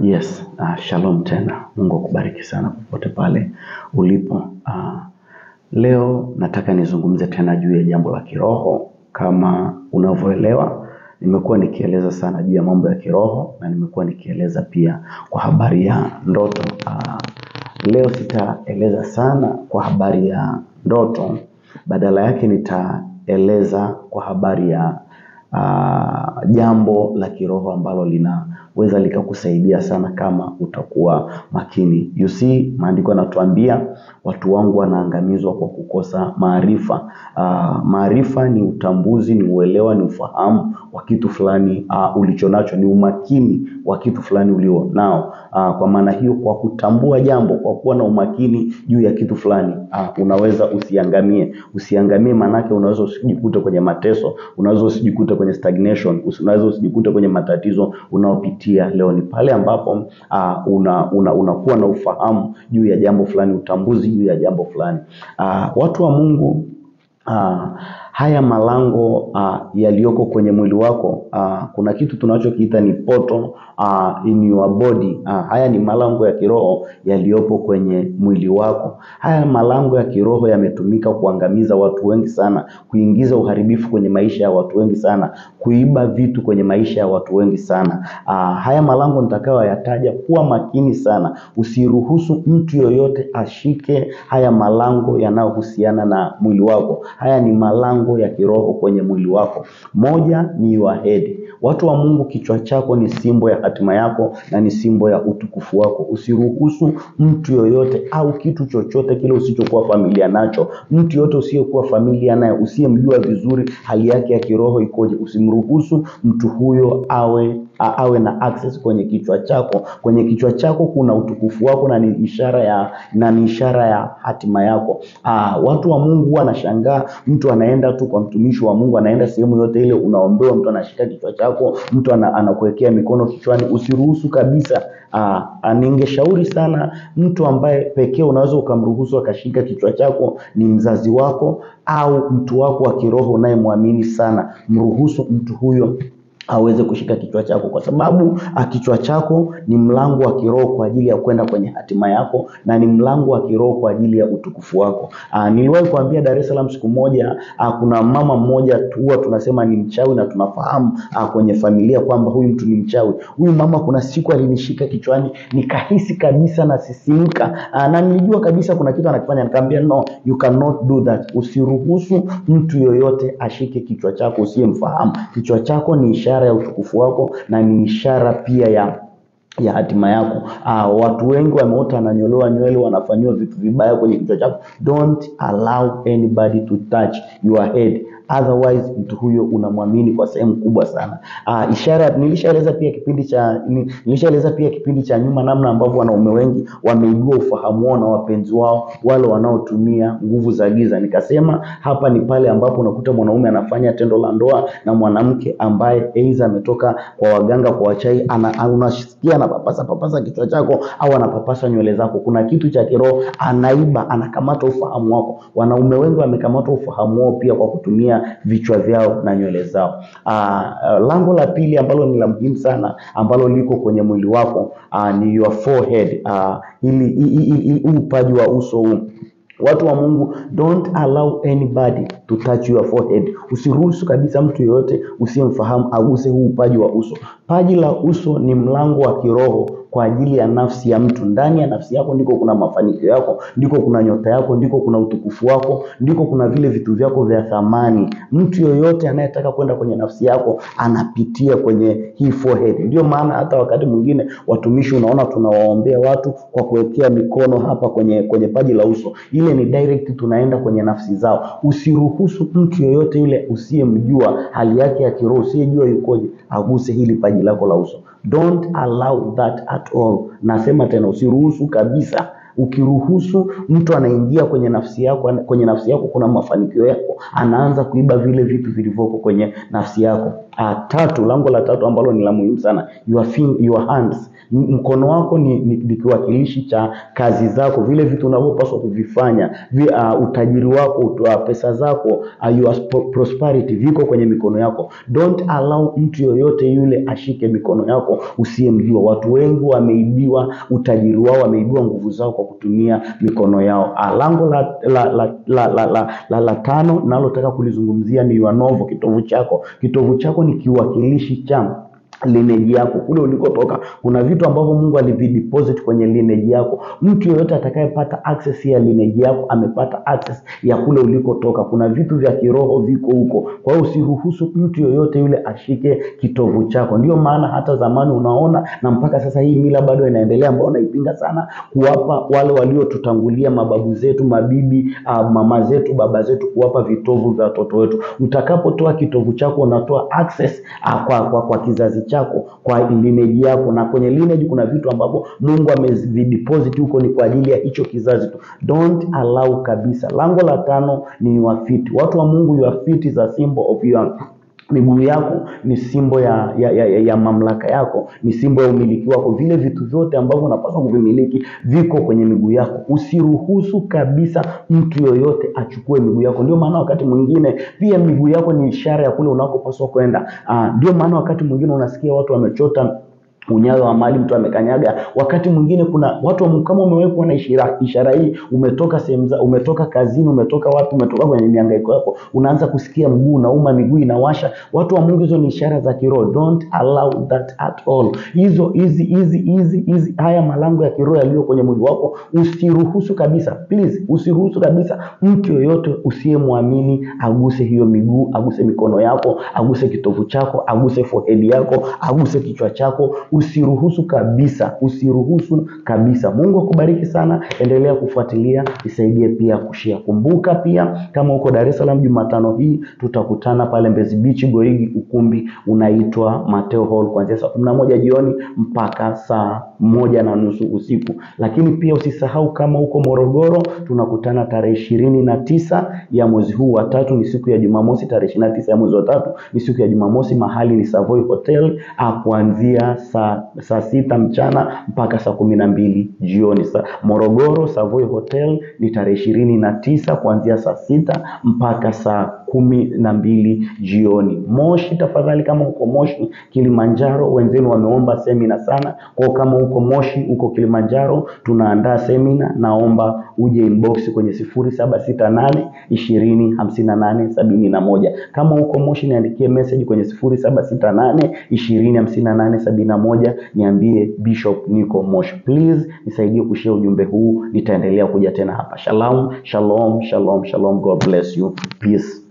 Yes, shalom tena. Mungu akubariki sana popote pale ulipo. Leo nataka nizungumze tena juu ya jambo la kiroho. Kama unavyoelewa, nimekuwa nikieleza sana juu ya mambo ya kiroho na nimekuwa nikieleza pia kwa habari ya ndoto. Leo sitaeleza sana kwa habari ya ndoto, badala yake nitaeleza kwa habari ya jambo la kiroho ambalo linaweza likakusaidia sana kama utakuwa makini. You see, maandiko yanatuambia watu wangu wanaangamizwa kwa kukosa maarifa. Maarifa ni utambuzi, ni uelewa, ni ufahamu wa kitu fulani ulichonacho, ni umakini wa kitu fulani ulio nao. Kwa maana hiyo, kwa kutambua jambo, kwa kuwa na umakini juu ya kitu fulani, unaweza usiangamie. Manake unaweza usijikute kwenye mateso, unaweza usijikute kwenye stagnation, unaweza usijikute kwenye matatizo unaopitia leo. Ni pale ambapo unakuwa na ufahamu juu ya jambo fulani, utambuzi juu ya jambo fulani. Watu wa Mungu, haya malango yaliyoko kwenye mwili wako, kuna kitu tunachokiita ni portal in your body. Haya ni malango ya kiroho yaliyopo kwenye mwili wako. Haya malango ya kiroho yametumika kuangamiza watu wengi sana, kuingiza uharibifu kwenye maisha ya watu wengi sana, kuiba vitu kwenye maisha ya watu wengi sana. Haya malango nitakayoyataja, kuwa makini sana. Usiruhusu mtu yoyote ashike haya malango yanayohusiana na mwili wako. Haya ni malango ya kiroho kwenye mwili wako. Moja ni your head. Watu wa Mungu, kichwa chako ni simbo ya hatima yako na ni simbo ya utukufu wako. Usiruhusu mtu yoyote au kitu chochote kile usichokuwa familia nacho, mtu yote usiyekuwa familia naye, usiyemjua vizuri hali yake ya kiroho ikoje, usimruhusu mtu huyo awe na access kwenye kichwa chako. Kwenye kichwa chako kuna utukufu wako na ni ishara ya hatima yako. Watu wa Mungu wanashangaa, mtu anaenda tu kwa mtumishi wa Mungu, anaenda sehemu yote ile unaombewa, mtu anashika kichwa chako, mtu anakuwekea mikono kichwani. Usiruhusu kabisa. Ningeshauri sana, mtu ambaye pekee unaweza ukamruhusu akashika kichwa chako ni mzazi wako au mtu wako wa kiroho unayemwamini sana. Mruhusu mtu huyo aweze kushika kichwa chako, kwa sababu kichwa chako ni mlango wa kiroho kwa ajili ya kwenda kwenye hatima yako, na ni mlango wa kiroho kwa ajili ya utukufu wako. Niliwahi kuambia Dar es Salaam siku moja, kuna mama mmoja huwa tunasema ni mchawi, na tunafahamu kwenye familia kwamba huyu mtu ni mchawi. Huyu mama kuna siku alinishika kichwani, nikahisi kabisa na sisimka, na nilijua kabisa kuna kitu anakifanya. Nikamwambia, no, you cannot do that. Usiruhusu mtu yoyote ashike kichwa chako usiyemfahamu. Kichwa chako ni ishara ya utukufu wako na ni ishara pia ya hatima yako. Watu wengi wameota ananyolewa nywele, wanafanywa vitu vibaya kwenye kichwa chako. Don't allow anybody to touch your head, otherwise mtu huyo unamwamini kwa sehemu kubwa sana. Nilishaeleza pia kipindi cha nyuma namna ambavyo wanaume wengi wameibua ufahamu wao na wapenzi wao, wale wanaotumia nguvu za giza. Nikasema hapa ni pale ambapo unakuta mwanaume anafanya tendo la ndoa na mwanamke ambaye aidha ametoka kwa waganga, kwa wachai, unasikia anapapasa kichwa chako au anapapasa nywele zako. Kuna kitu cha kiroho anaiba, anakamata ufahamu wako. Wanaume wengi wamekamata ufahamu wao pia kwa kutumia vichwa vyao na nywele zao. Lango la pili ambalo ni la muhimu sana, ambalo liko kwenye mwili wako, ni your forehead. Ili upaji wa uso huu. Watu wa Mungu, don't allow anybody to touch your forehead. Usiruhusu kabisa mtu yoyote usiyemfahamu aguse huu upaji wa uso. Paji la uso ni mlango wa kiroho kwa ajili ya nafsi ya mtu. Ndani ya nafsi yako ndiko kuna mafanikio yako, ndiko kuna nyota yako, ndiko kuna utukufu wako, ndiko kuna vile vitu vyako vya thamani. Mtu yoyote anayetaka kwenda kwenye nafsi yako anapitia kwenye hii forehead. Ndio maana hata wakati mwingine watumishi unaona tunawaombea watu kwa kuwekea mikono hapa kwenye paji la uso. Ile ni direct, tunaenda kwenye nafsi zao. Usiruhusu mtu yoyote yule usiyemjua hali yake ya kiroho, usiyejua yukoje, aguse hili paji lako la uso. Don't allow that at all. Nasema tena, usiruhusu kabisa. Ukiruhusu mtu anaingia kwenye nafsi yako kuna mafanikio yako, anaanza kuiba vile vitu vilivyoko kwenye nafsi yako. Tatu, lango la tatu ambalo ni la muhimu sana, your hands. Mkono wako ni kiwakilishi cha kazi zako, vile vitu unavyopaswa kuvifanya, utajiri wako, pesa zako, your prosperity viko kwenye mikono yako. Don't allow mtu yoyote yule ashike mikono yako usiyemjua. Watu wengi wameibiwa utajiri wao, wameibiwa nguvu zao kwa kutumia mikono yao. Lango la tano nalotaka kulizungumzia ni your novel, kitovu chako. Kitovu chako ni kiwakilishi cha lineage yako, kule ulikotoka. Kuna vitu ambavyo Mungu alivideposit kwenye lineage yako. Mtu yoyote atakayepata access ya lineage yako amepata access ya kule ulikotoka. Kuna vitu vya kiroho viko huko. Kwa hiyo usiruhusu mtu yoyote yule ashike kitovu chako. Ndio maana hata zamani unaona, na mpaka sasa hii mila bado inaendelea, ambao naipinga sana, kuwapa wale waliotutangulia, mababu zetu, mabibi, mama zetu, baba zetu, kuwapa vitovu vya watoto wetu. Utakapotoa kitovu chako unatoa access kwa kizazi chako, kwa lineage yako, na kwenye lineage kuna vitu ambavyo Mungu amevideposit huko, ni kwa ajili ya hicho kizazi tu. Don't allow kabisa. Lango la tano ni your feet. Watu wa Mungu, your feet is a symbol of your miguu yako ni simbo ya mamlaka yako, ni simbo ya umiliki wako. Vile vitu vyote ambavyo unapaswa kuvimiliki viko kwenye miguu yako. Usiruhusu kabisa mtu yoyote achukue miguu yako. Ndio maana wakati mwingine pia miguu yako ni ishara ya kule unakopaswa kwenda. Ndio maana wakati mwingine unasikia watu wamechota unyayo wa mali, mtu amekanyaga. Wakati mwingine kuna watu, kama umewekwa na ishara hii, umetoka sehemu, umetoka kazini, umetoka wapi, umetoka kwenye mihangaiko yako, unaanza kusikia mguu unauma, miguu inawasha. Watu wa Mungu, hizo ni ishara za kiroho. Don't allow that at all. Hizi haya malango ya kiroho yaliyo kwenye mwili wako usiruhusu kabisa. Please, usiruhusu kabisa mtu yoyote usiyemwamini aguse hiyo miguu, aguse mikono yako, aguse kitovu chako, aguse forehead yako, aguse kichwa chako. Usiruhusu kabisa, usiruhusu kabisa. Mungu akubariki sana. Endelea kufuatilia, isaidie pia kushare. Kumbuka pia, kama uko Dar es Salaam, Jumatano hii tutakutana pale Mbezi Beach Goigi, ukumbi unaitwa Mateo Hall, kuanzia saa 11 jioni mpaka saa 1:30 usiku. Lakini pia usisahau, kama uko Morogoro, tunakutana tarehe 29 ya mwezi huu wa 3, ni siku ya Jumamosi. Tarehe 29 ya mwezi wa 3 ni siku ya Jumamosi. Mahali ni Savoy Hotel, kuanzia saa 6 mchana mpaka saa 12 jioni. Morogoro Savoy Hotel ni tarehe 29 kuanzia saa 6 mpaka saa 12 jioni. Moshi, tafadhali, kama uko Moshi, Kilimanjaro, wenzenu wameomba semina sana. Kwa kama uko Moshi, uko Kilimanjaro, tunaandaa semina. Naomba uje inbox kwenye 0768 20 58 71. Kama uko Moshi, niandikie message kwenye 0768 20 58 71, niambie Bishop niko Moshi. Please nisaidie kushare ujumbe huu, nitaendelea kuja tena hapa. Shalom, shalom, shalom, shalom. God bless you. Peace.